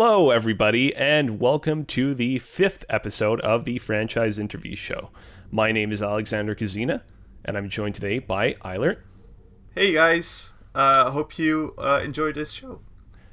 Hello, everybody, and welcome to the 5th episode of the Franchise Interview Show. My name is Alexander Kazina, and I'm joined today by Eilert. Hey guys, hope you enjoyed this show.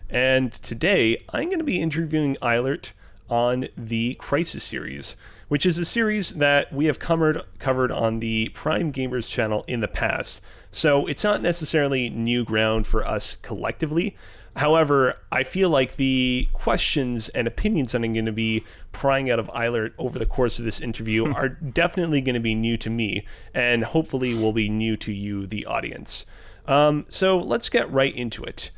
And today, I'm going to be interviewing Eilert on the Crysis series, which is a series that we have covered on the Prime Gamers channel in the past. So it's not necessarily new ground for us collectively. However, I feel like the questions and opinions that I'm going to be prying out of Eilert over the course of this interview are definitely going to be new to me, and hopefully will be new to you, the audience. So let's get right into it.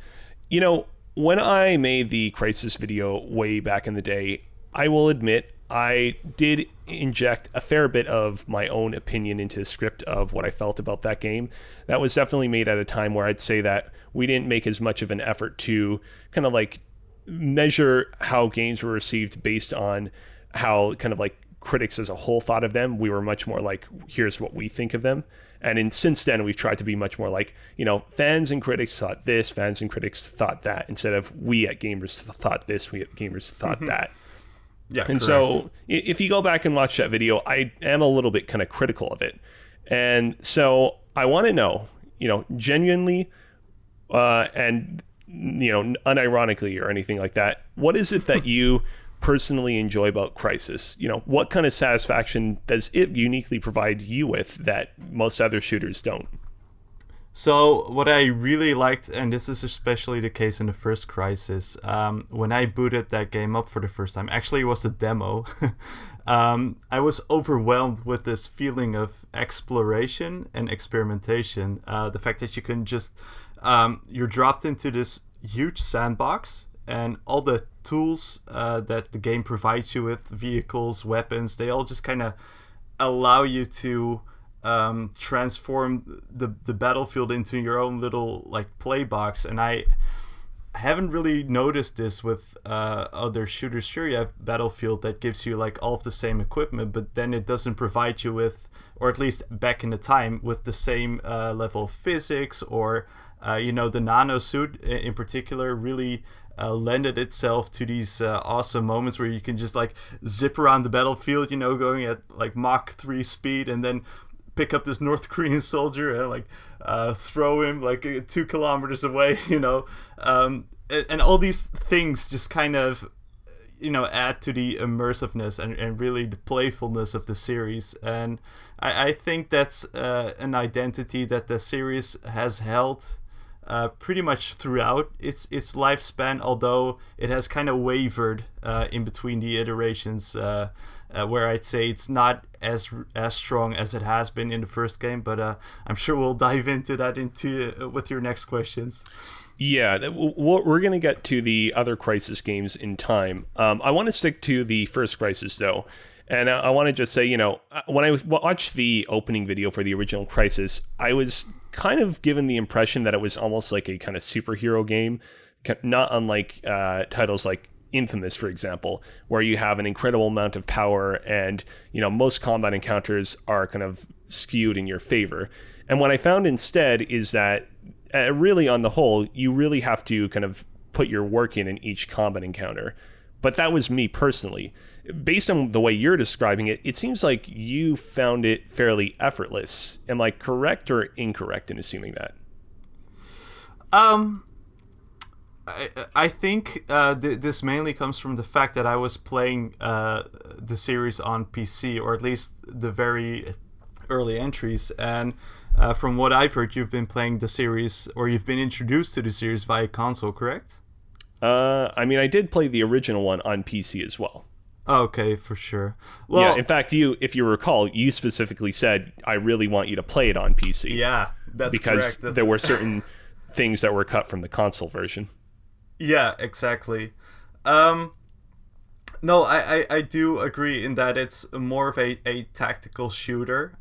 You know, when I made the Crysis video way back in the day, I will admit I did inject a fair bit of my own opinion into the script of what I felt about that game. That was definitely made at a time where I'd say that we didn't make as much of an effort to kind of like measure how games were received based on how kind of like critics as a whole thought of them. We were much more like, here's what we think of them. And since then, we've tried to be much more like, you know, fans and critics thought this, fans and critics thought that, instead of we at Gamers thought this, we at Gamers thought that. Yeah, and correct. So if you go back and watch that video, I am a little bit kind of critical of it. And so I want to know, you know, genuinely and, you know, unironically or anything like that, what is it that you personally enjoy about Crysis? You know, what kind of satisfaction does it uniquely provide you with that most other shooters don't? So what I really liked, and this is especially the case in the first Crysis, when I booted that game up for the first time, actually it was a demo, I was overwhelmed with this feeling of exploration and experimentation. The fact that you can just, you're dropped into this huge sandbox, and all the tools that the game provides you with, vehicles, weapons, they all just kind of allow you to transform the battlefield into your own little like play box. And I haven't really noticed this with other shooters. Sure, you have Battlefield that gives you like all of the same equipment, but then it doesn't provide you with, or at least back in the time, with the same level of physics, or you know, the nano suit in particular really lended itself to these awesome moments where you can just like zip around the battlefield, you know, going at like Mach 3 speed, and then pick up this North Korean soldier and like throw him like 2 kilometers away, you know, and all these things just kind of, you know, add to the immersiveness and really the playfulness of the series. And I think that's an identity that the series has held pretty much throughout its lifespan, although it has kind of wavered in between the iterations, where I'd say it's not as strong as it has been in the first game. But I'm sure we'll dive into that with your next questions. Yeah, we're going to get to the other Crysis games in time. I want to stick to the first Crysis, though. And I want to just say, you know, when I watched the opening video for the original Crysis, I was kind of given the impression that it was almost like a kind of superhero game, not unlike titles like Infamous, for example, where you have an incredible amount of power and, you know, most combat encounters are kind of skewed in your favor. And what I found instead is that really on the whole, you really have to kind of put your work in each combat encounter. But that was me personally. Based on the way you're describing it, it seems like you found it fairly effortless. Am I correct or incorrect in assuming that? I think this mainly comes from the fact that I was playing the series on PC, or at least the very early entries. And from what I've heard, you've been playing the series, or you've been introduced to the series via console, correct? I mean, I did play the original one on PC as well. Okay, for sure. Well, yeah, in fact, if you recall, you specifically said, I really want you to play it on PC. Yeah, that's because correct. There were certain things that were cut from the console version. Yeah, exactly. No, I do agree in that it's more of a tactical shooter,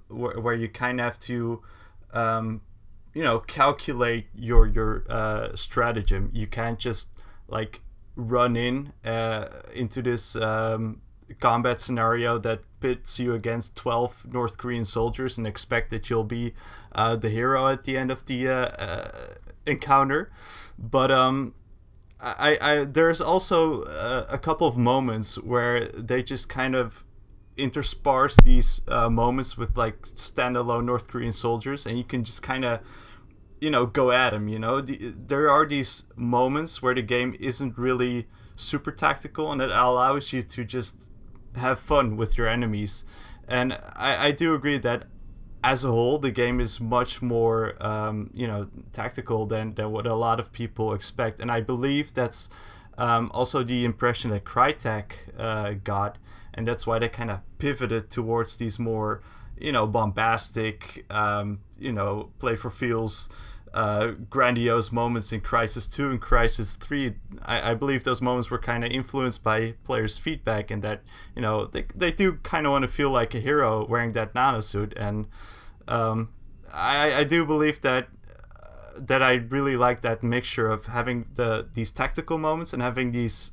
where you kind of have to, you know, calculate your stratagem. You can't just like run into this combat scenario that pits you against 12 North Korean soldiers and expect that you'll be the hero at the end of the encounter. But there's also a couple of moments where they just kind of intersperse these moments with like standalone North Korean soldiers, and you can just kind of, go at them. There are these moments where the game isn't really super tactical, and it allows you to just have fun with your enemies. And I do agree that as a whole, the game is much more, tactical than what a lot of people expect. And I believe that's also the impression that Crytek got, and that's why they kind of pivoted towards these more, bombastic, play for feels, grandiose moments in Crysis 2 and Crysis 3. I believe those moments were kind of influenced by players' feedback, and that, they do kind of want to feel like a hero wearing that nanosuit. And I do believe that I really like that mixture of having these tactical moments and having these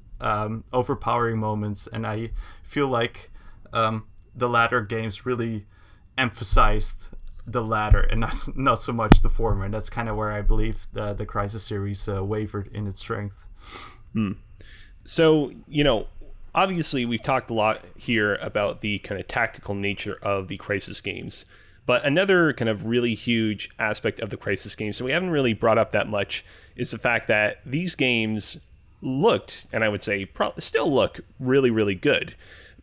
overpowering moments. And I feel like the latter games really emphasized the latter and not so much the former, and that's kind of where I believe the Crysis series wavered in its strength. So, obviously we've talked a lot here about the kind of tactical nature of the Crysis games, but another kind of really huge aspect of the Crysis games, so we haven't really brought up that much, is the fact that these games looked, and I would say still look, really, really good.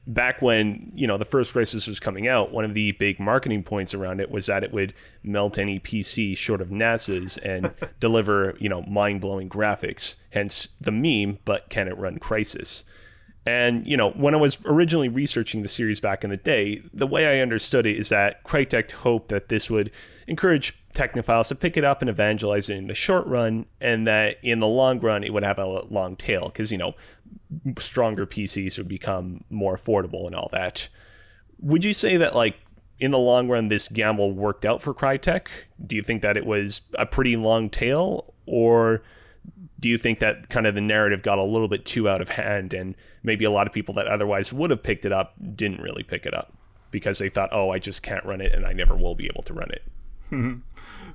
Back when, the first Crysis was coming out, one of the big marketing points around it was that it would melt any PC short of NASA's and deliver, mind-blowing graphics. Hence the meme, but can it run Crysis? And, when I was originally researching the series back in the day, the way I understood it is that Crytek hoped that this would encourage technophiles to pick it up and evangelize it in the short run, and that in the long run it would have a long tail, because, stronger PCs would become more affordable and all that. Would you say that, like, in the long run, this gamble worked out for Crytek? Do you think that it was a pretty long tail, or do you think that kind of the narrative got a little bit too out of hand, and maybe a lot of people that otherwise would have picked it up didn't really pick it up because they thought, I just can't run it and I never will be able to run it?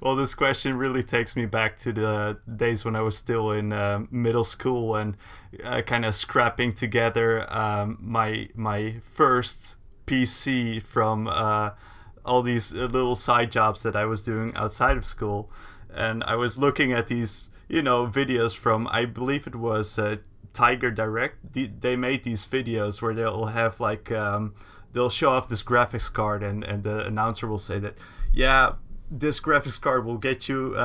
Well, this question really takes me back to the days when I was still in middle school and kind of scrapping together my first PC from all these little side jobs that I was doing outside of school. And I was looking at these, videos from, I believe it was Tiger Direct. They made these videos where they'll have like, they'll show off this graphics card, and the announcer will say that, yeah, this graphics card will get you,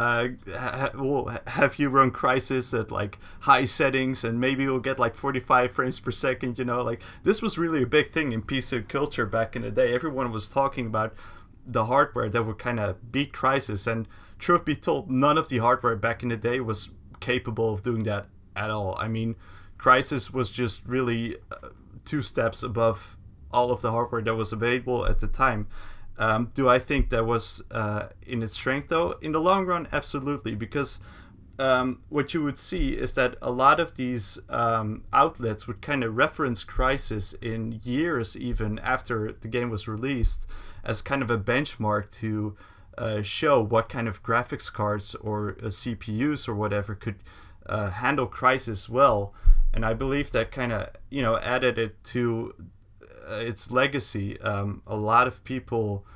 will have you run Crysis at like high settings, and maybe you'll get like 45 frames per second. Like, this was really a big thing in PC culture back in the day. Everyone was talking about the hardware that would kind of beat Crysis, and truth be told, none of the hardware back in the day was capable of doing that at all. I mean, Crysis was just really 2 steps above all of the hardware that was available at the time. Do I think that was in its strength, though? In the long run, absolutely, because what you would see is that a lot of these outlets would kind of reference Crysis in years even after the game was released as kind of a benchmark to show what kind of graphics cards or CPUs or whatever could handle Crysis well. And I believe that kind of, added it to its legacy. A lot of people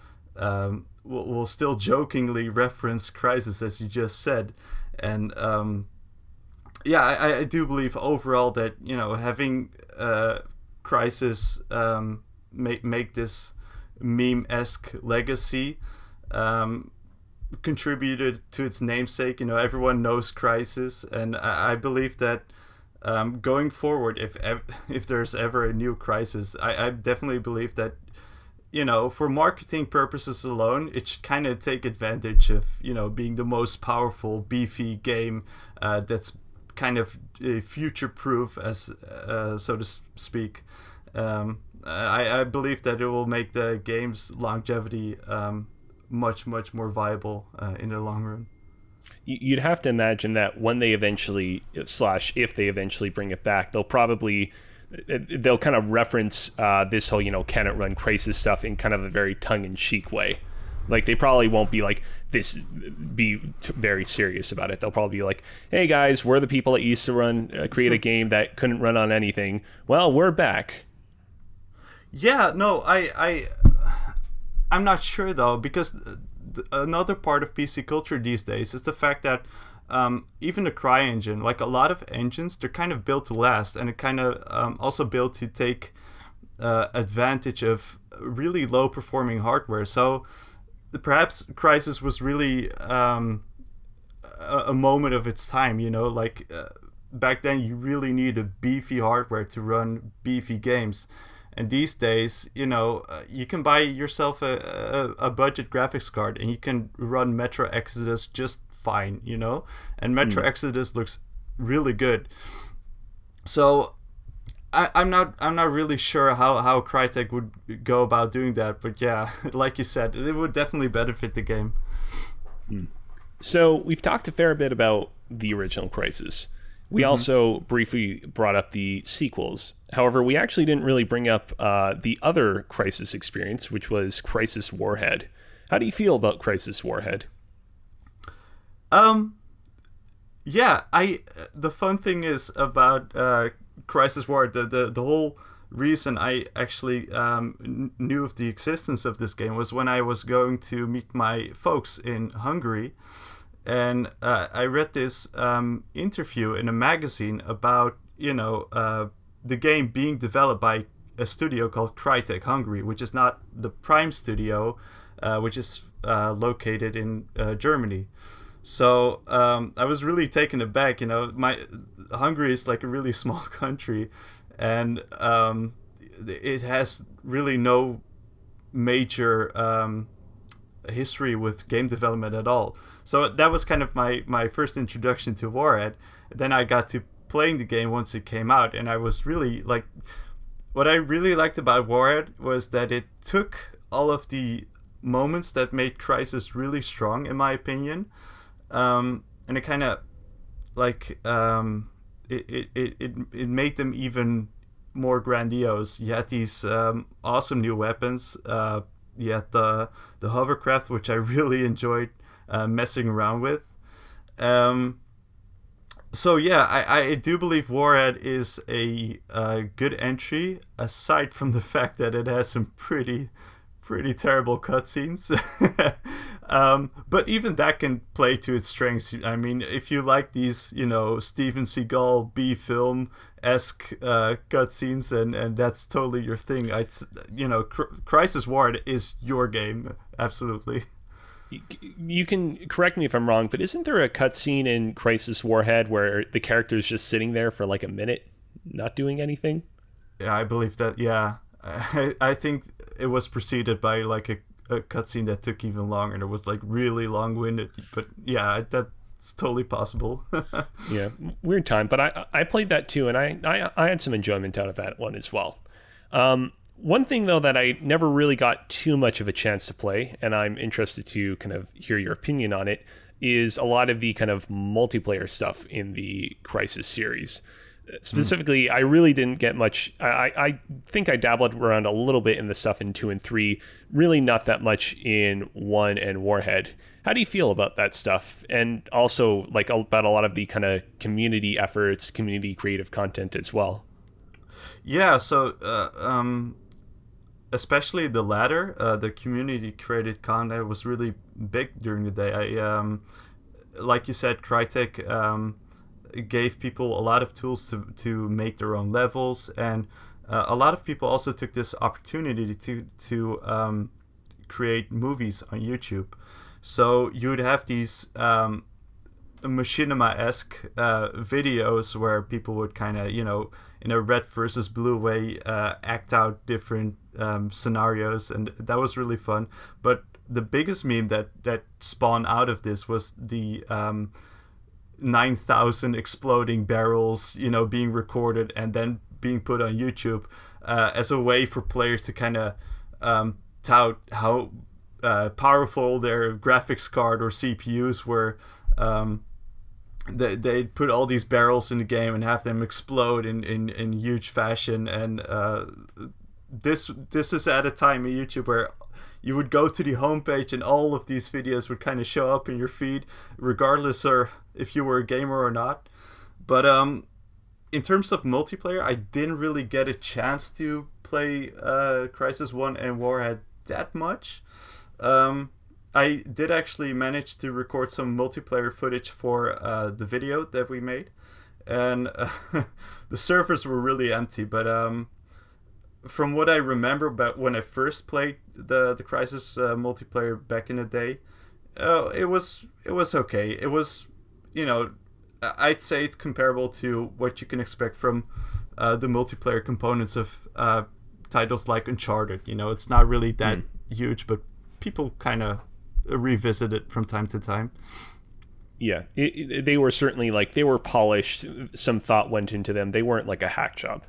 will still jokingly reference Crysis, as you just said. And I do believe overall that, having Crysis make this meme-esque legacy contributed to its namesake. Everyone knows Crysis, and I believe that going forward, if there's ever a new Crysis, I definitely believe that, for marketing purposes alone, it should kind of take advantage of, being the most powerful, beefy game that's kind of future-proof, as so to speak. I believe that it will make the game's longevity much, much more viable in the long run. You'd have to imagine that when they eventually, if they eventually bring it back, they'll kind of reference this whole, can it run Crysis stuff in kind of a very tongue-in-cheek way. Like, they probably won't be like, very serious about it. They'll probably be like, "Hey guys, we're the people that used to create a game that couldn't run on anything. Well, we're back." Yeah, no, I'm not sure though, because another part of PC culture these days is the fact that even the CryEngine, like a lot of engines, they're kind of built to last, and it kind of also built to take advantage of really low performing hardware. So perhaps Crysis was really a moment of its time, you know, like back then you really needed beefy hardware to run beefy games. And these days, you know, you can buy yourself a budget graphics card and you can run Metro Exodus just fine, you know? And Metro Exodus looks really good. So I'm not really sure how Crytek would go about doing that, but yeah, like you said, it would definitely benefit the game. So we've talked a fair bit about the original Crysis. We also briefly brought up the sequels. However, we actually didn't really bring up the other Crysis experience, which was Crysis Warhead. How do you feel about Crysis Warhead? Yeah, the fun thing is about Crysis Warhead, the whole reason I actually knew of the existence of this game was when I was going to meet my folks in Hungary. And I read this interview in a magazine about, you know, the game being developed by a studio called Crytek Hungary, which is not the Prime studio, which is located in Germany. So I was really taken aback. You know, Hungary is like a really small country, and it has really no major history with game development at all. So that was kind of my first introduction to Warhead. Then I got to playing the game once it came out, and I was really like, what I really liked about Warhead was that it took all of the moments that made Crysis really strong, in my opinion, and it kind of like it made them even more grandiose. You had these awesome new weapons. You had the hovercraft, which I really enjoyed messing around with. So yeah, I do believe Warhead is a good entry, aside from the fact that it has some pretty terrible cutscenes. But even that can play to its strengths. I mean, if you like these, you know, Steven Seagal B-film-esque cutscenes, and that's totally your thing, Crysis Warhead is your game, absolutely. You can correct me if I'm wrong, but isn't there a cutscene in Crysis Warhead where the character is just sitting there for like a minute, not doing anything? Yeah, I believe that. Yeah, I think it was preceded by like a cutscene that took even longer, and it was like really long-winded. But yeah, that's totally possible. Yeah, weird time. But I played that too, and I had some enjoyment out of that one as well. One thing, though, that I never really got too much of a chance to play, and I'm interested to kind of hear your opinion on it, is a lot of the kind of multiplayer stuff in the Crysis series. Specifically, I really didn't get much. I think I dabbled around a little bit in the stuff in 2 and 3, really not that much in 1 and Warhead. How do you feel about that stuff? And also, like, about a lot of the kind of community efforts, community creative content as well? Yeah, so especially the latter, the community created content was really big during the day. Like you said, Crytek gave people a lot of tools to make their own levels, and a lot of people also took this opportunity to create movies on YouTube. So you would have these machinima-esque videos where people would kind of, you know, in a red versus blue way, act out different scenarios, and that was really fun. But the biggest meme that spawned out of this was the 9,000 exploding barrels, you know, being recorded and then being put on YouTube as a way for players to kind of tout how powerful their graphics card or CPUs were. They put all these barrels in the game and have them explode in huge fashion, and this is at a time in YouTube where you would go to the homepage and all of these videos would kind of show up in your feed, regardless of if you were a gamer or not. But in terms of multiplayer, I didn't really get a chance to play Crysis 1 and Warhead that much. I did actually manage to record some multiplayer footage for the video that we made, and the servers were really empty. But from what I remember about when I first played the Crysis multiplayer back in the day, it was okay. It was, I'd say it's comparable to what you can expect from the multiplayer components of titles like Uncharted. It's not really that huge, but people kind of revisit it from time to time. Yeah, they were certainly they were polished. Some thought went into them. They weren't like a hack job.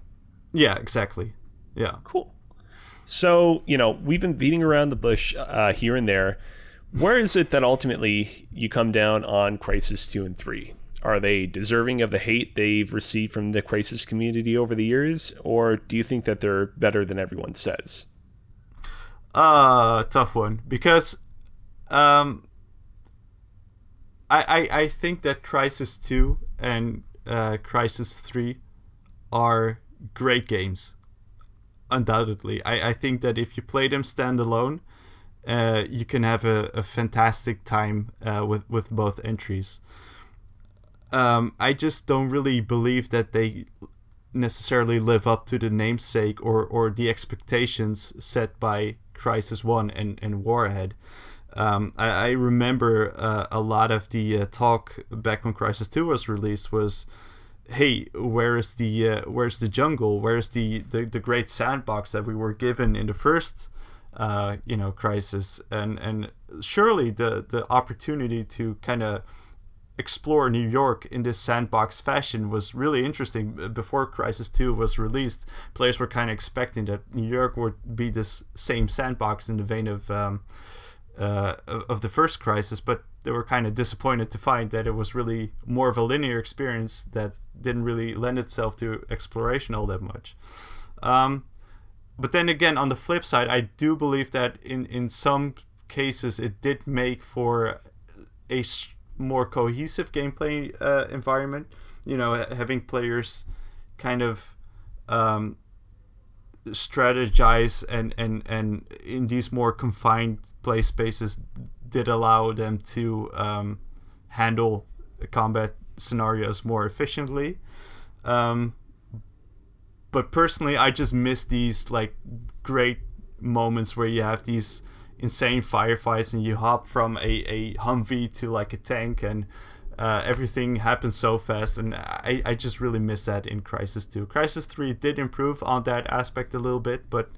Yeah, exactly. Yeah. Cool. So, we've been beating around the bush here and there. Where is it that ultimately you come down on Crysis 2 and 3? Are they deserving of the hate they've received from the Crysis community over the years? Or do you think that they're better than everyone says? Tough one. Because I think that Crysis 2 and Crysis 3 are great games. Undoubtedly. I think that if you play them standalone, you can have a fantastic time with both entries. I just don't really believe that they necessarily live up to the namesake or the expectations set by Crysis 1 and Warhead. I remember a lot of the talk back when Crysis 2 was released was, hey, where's the jungle? Where's the great sandbox that we were given in the first Crysis? And surely the opportunity to kind of explore New York in this sandbox fashion was really interesting. Before Crysis 2 was released, players were kind of expecting that New York would be this same sandbox in the vein of the first Crysis, but they were kind of disappointed to find that it was really more of a linear experience that didn't really lend itself to exploration all that much. But then again, on the flip side, I do believe that in some cases it did make for a more cohesive gameplay environment. Having players kind of strategize and in these more confined play spaces did allow them to handle combat scenarios more efficiently. But personally, I just miss these great moments where you have these insane firefights and you hop from a Humvee to a tank and everything happens so fast, and I just really miss that in Crysis 2. Crysis 3 did improve on that aspect a little bit, but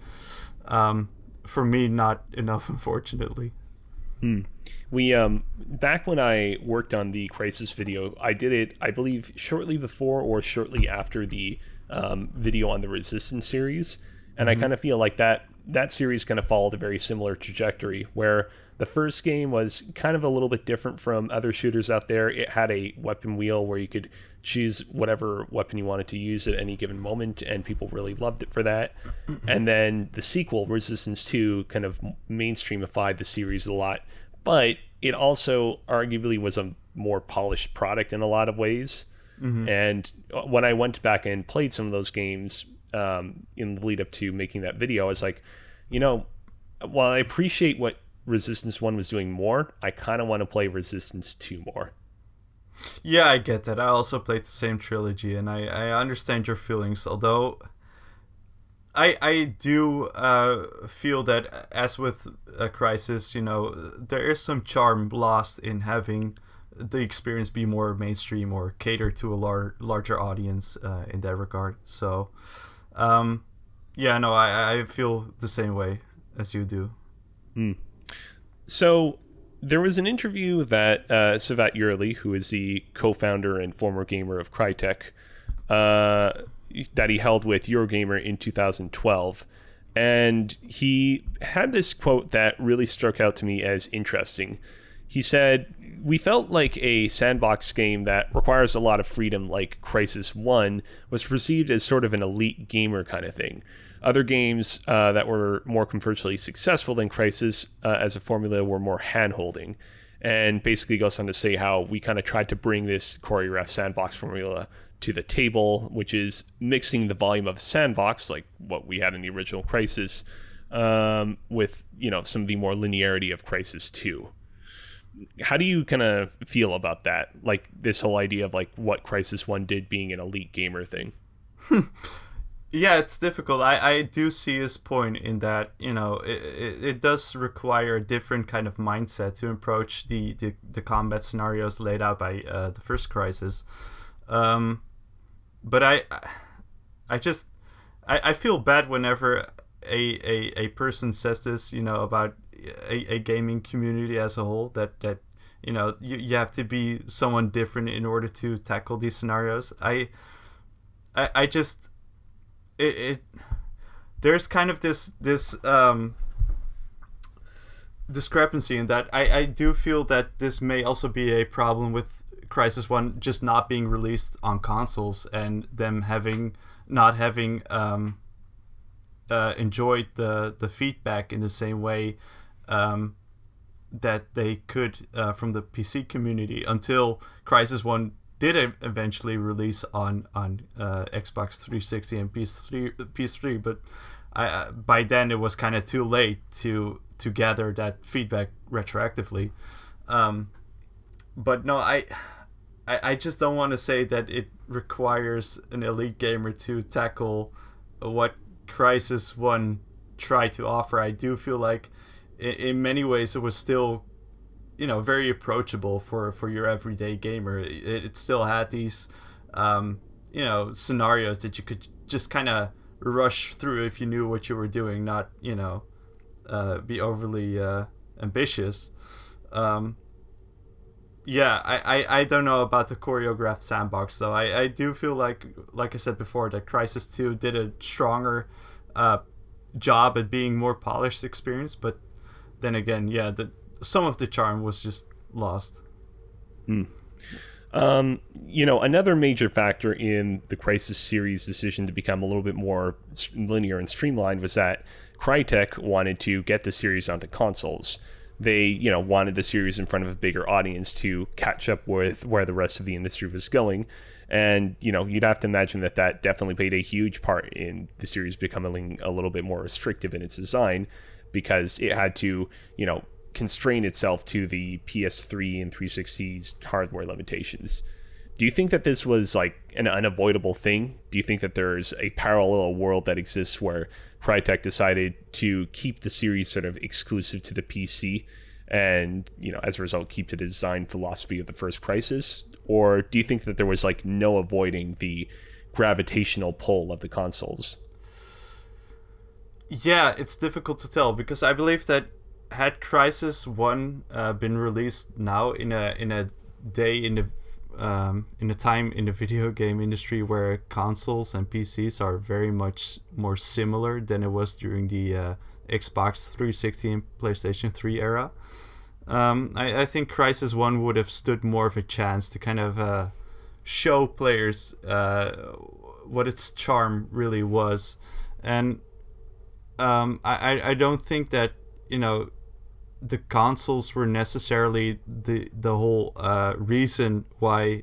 for me, not enough, unfortunately. We back when I worked on the Crysis video, I did it, I believe, shortly before or shortly after the video on the Resistance series, and I kind of feel like that series kind of followed a very similar trajectory, where the first game was kind of a little bit different from other shooters out there. It had a weapon wheel where you could choose whatever weapon you wanted to use at any given moment, and people really loved it for that. And then the sequel, Resistance 2, kind of mainstreamified the series a lot, but it also arguably was a more polished product in a lot of ways. And when I went back and played some of those games in the lead up to making that video, I was like, while I appreciate what Resistance 1 was doing more, I kind of want to play Resistance 2 more. Yeah, I get that. I also played the same trilogy, and I understand your feelings, although I do feel that, as with Crysis, there is some charm lost in having the experience be more mainstream or cater to a larger audience in that regard. So, I feel the same way as you do. So there was an interview that Savat Yurli, who is the co-founder and former gamer of Crytek, that he held with Eurogamer in 2012. And he had this quote that really struck out to me as interesting. He said, we felt like a sandbox game that requires a lot of freedom, like Crysis 1, was perceived as sort of an elite gamer kind of thing. Other games that were more commercially successful than Crysis as a formula were more hand-holding. And basically goes on to say how we kind of tried to bring this choreographed sandbox formula to the table, which is mixing the volume of sandbox, like what we had in the original Crysis, with, some of the more linearity of Crysis 2. How do you kind of feel about that? Like this whole idea of like what Crysis 1 did being an elite gamer thing? Yeah, it's difficult. I do see his point in that, it does require a different kind of mindset to approach the combat scenarios laid out by the first Crysis. But I feel bad whenever a person says this, about a gaming community as a whole, that you have to be someone different in order to tackle these scenarios. I just there's kind of this discrepancy in that. I do feel that this may also be a problem with Crysis 1 just not being released on consoles and them not having enjoyed the feedback in the same way that they could from the PC community until Crysis 1 did eventually release on Xbox 360 and PS3, but by then it was kind of too late to gather that feedback retroactively. But no, I just don't want to say that it requires an elite gamer to tackle what Crysis 1 tried to offer. I do feel like in many ways it was still very approachable for your everyday gamer. It still had these scenarios that you could just kind of rush through if you knew what you were doing, not be overly ambitious. I don't know about the choreographed sandbox though. I do feel like I said before, that Crysis 2 did a stronger job at being more polished experience, but then again, some of the charm was just lost. Another major factor in the Crysis series' decision to become a little bit more linear and streamlined was that Crytek wanted to get the series onto consoles. They, wanted the series in front of a bigger audience to catch up with where the rest of the industry was going. And, you'd have to imagine that definitely played a huge part in the series becoming a little bit more restrictive in its design, because it had to, constrain itself to the PS3 and 360's hardware limitations. Do you think that this was like an unavoidable thing? Do you think that there's a parallel world that exists where Crytek decided to keep the series sort of exclusive to the PC and, as a result, keep to the design philosophy of the first Crysis? Or do you think that there was like no avoiding the gravitational pull of the consoles? Yeah, it's difficult to tell, because I believe that had Crysis 1 been released now in a day in a time in the video game industry where consoles and PCs are very much more similar than it was during the Xbox 360 and PlayStation 3 era, I think Crysis 1 would have stood more of a chance to kind of show players what its charm really was. And I don't think that the consoles were necessarily the whole reason why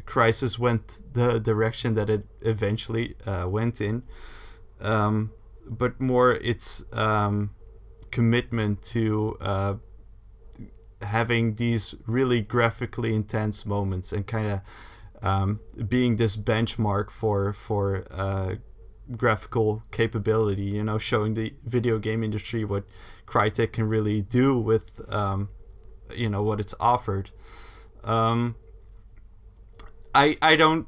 Crysis went the direction that it eventually went in, but more its commitment to having these really graphically intense moments and kind of being this benchmark for graphical capability, showing the video game industry what Crytek can really do with what it's offered. I don't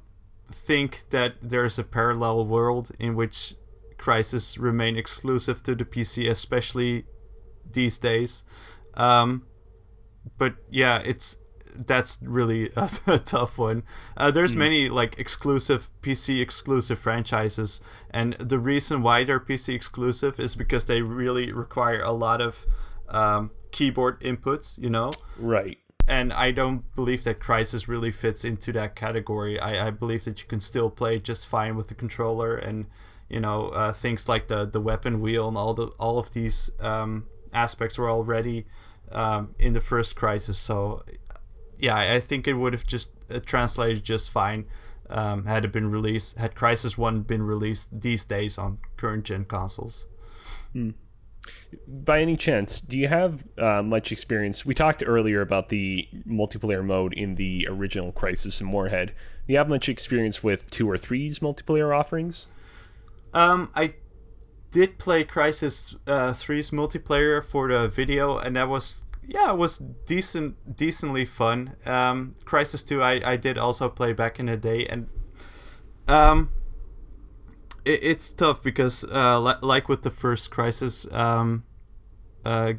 think that there's a parallel world in which Crysis remain exclusive to the PC, especially these days. But yeah, that's really a tough one. There's many like exclusive PC exclusive franchises, and the reason why they're PC exclusive is because they really require a lot of keyboard inputs, Right. And I don't believe that Crysis really fits into that category. I believe that you can still play just fine with the controller, and things like the weapon wheel and all of these aspects were already in the first Crysis. So yeah, I think it would have just translated just fine had Crysis 1 been released these days on current gen consoles. By any chance, do you have much experience? We talked earlier about the multiplayer mode in the original Crysis and Warhead. Do you have much experience with 2 or 3's multiplayer offerings? I did play Crysis 3's multiplayer for the video, and that was decently fun. Crysis 2 I did also play back in the day, and it's tough because like with the first Crysis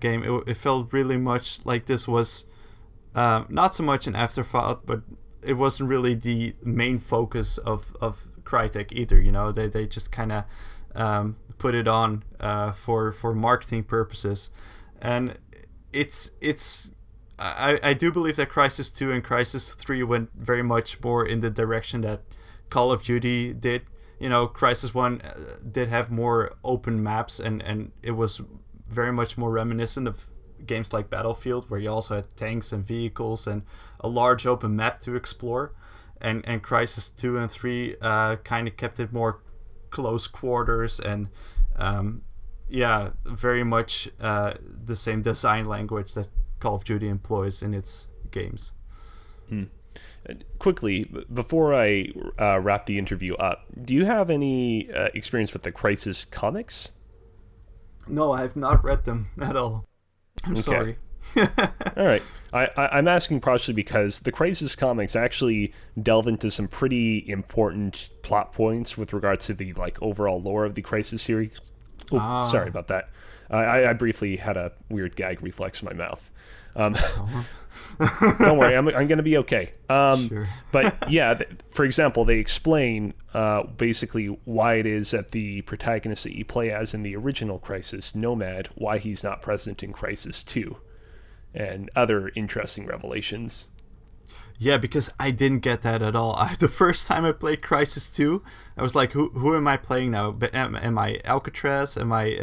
game, it felt really much like this was not so much an afterthought, but it wasn't really the main focus of Crytek either. They just kind of put it on for marketing purposes, and I do believe that Crysis 2 and Crysis 3 went very much more in the direction that Call of Duty did. Crysis 1 did have more open maps, and it was very much more reminiscent of games like Battlefield, where you also had tanks and vehicles and a large open map to explore. And Crysis 2 and 3 kind of kept it more close quarters and very much the same design language that Call of Duty employs in its games. Quickly, before I wrap the interview up, do you have any experience with the Crysis comics? No, I have not read them at all. I'm sorry. All right. I'm asking partially because the Crysis comics actually delve into some pretty important plot points with regards to the overall lore of the Crysis series. Sorry about that. I briefly had a weird gag reflex in my mouth. Don't worry, I'm going to be okay. Sure. But yeah, for example, they explain basically why it is that the protagonist that you play as in the original Crysis, Nomad, why he's not present in Crysis 2, and other interesting revelations. Yeah, because I didn't get that at all. The first time I played Crysis 2, I was like, who am I playing now? Am I Alcatraz? Am I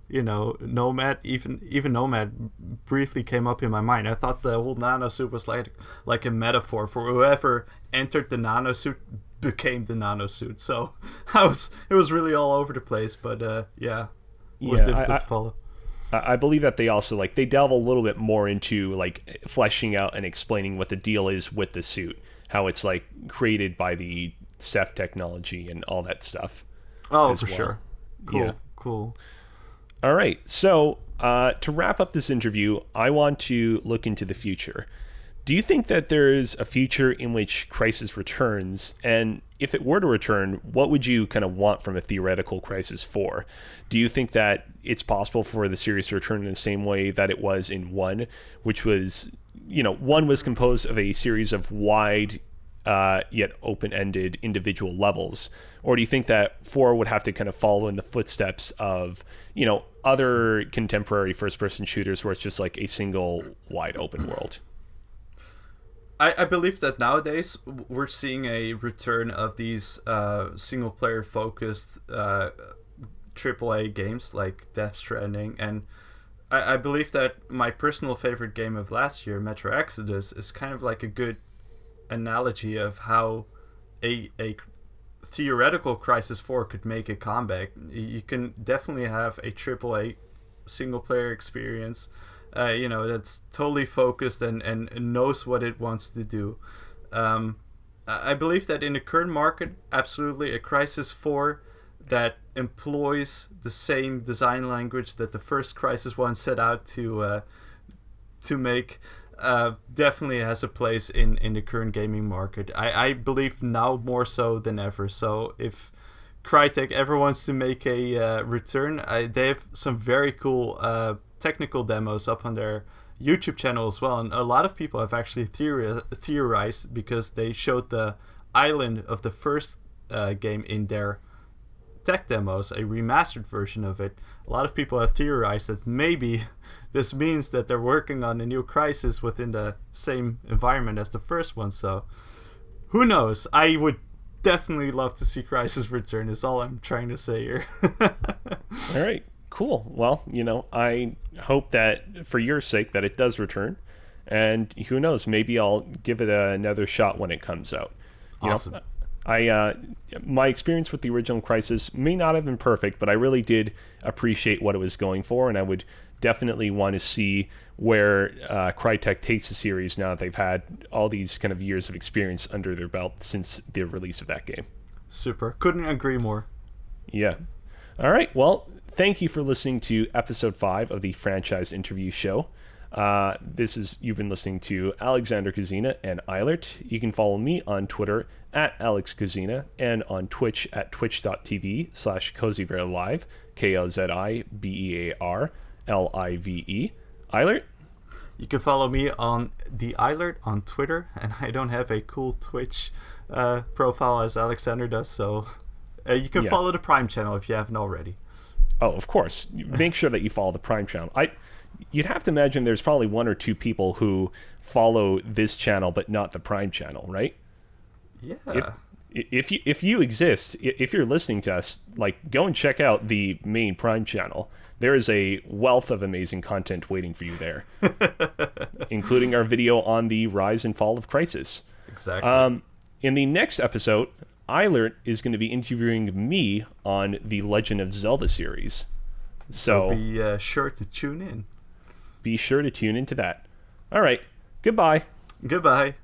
Nomad? Even Nomad briefly came up in my mind. I thought the whole nanosuit was like a metaphor for whoever entered the nanosuit became the nanosuit. So it was really all over the place, but it was difficult to follow. I believe that they also they delve a little bit more into fleshing out and explaining what the deal is with the suit, how it's created by the Ceph technology and all that stuff. Oh, for sure. Cool. Yeah. Cool. All right. So to wrap up this interview, I want to look into the future. Do you think that there is a future in which Crysis returns? And if it were to return, what would you kind of want from a theoretical Crysis 4? Do you think that it's possible for the series to return in the same way that it was in 1, which was, 1 was composed of a series of wide yet open-ended individual levels? Or do you think that 4 would have to kind of follow in the footsteps of, other contemporary first-person shooters where it's just a single wide open world? I believe that nowadays we're seeing a return of these single-player focused AAA games like Death Stranding, and I believe that my personal favorite game of last year, Metro Exodus, is kind of like a good analogy of how a theoretical Crysis 4 could make a comeback. You can definitely have a AAA single-player experience that's totally focused and knows what it wants to do. I believe that in the current market, absolutely a Crysis 4 that employs the same design language that the first Crysis 1 set out to make definitely has a place in the current gaming market. I believe now more so than ever. So if Crytek ever wants to make a return, they have some very cool technical demos up on their YouTube channel as well, and a lot of people have actually theorized because they showed the island of the first game in their tech demos, a remastered version of it, a lot of people have theorized that maybe this means that they're working on a new Crysis within the same environment as the first one. So who knows? I would definitely love to see Crysis return, is all I'm trying to say here. All right, cool. Well, I hope that for your sake that it does return. And who knows, maybe I'll give it another shot when it comes out. Awesome. My experience with the original Crysis may not have been perfect, but I really did appreciate what it was going for, and I would definitely want to see where Crytek takes the series now that they've had all these kind of years of experience under their belt since the release of that game. Super. Couldn't agree more. Yeah. All right. Well, thank you for listening to episode 5 of the Franchise Interview Show. You've been listening to Alexander Kazina and Eilert. You can follow me on Twitter at Alex Kazina and on Twitch at twitch.tv/CozyBearLive, KOZIBEARLIVE. Eilert? You can follow me on the Eilert on Twitter, and I don't have a cool Twitch profile as Alexander does, so you can follow the Prime channel if you haven't already. Oh, of course. Make sure that you follow the Prime channel. You'd have to imagine there's probably 1 or 2 people who follow this channel but not the Prime channel, right? Yeah. If you exist, if you're listening to us, go and check out the main Prime channel. There is a wealth of amazing content waiting for you there, including our video on the rise and fall of Crysis. Exactly. In the next episode, Eilert is going to be interviewing me on the Legend of Zelda series. So be sure to tune in. Be sure to tune into that. All right. Goodbye. Goodbye.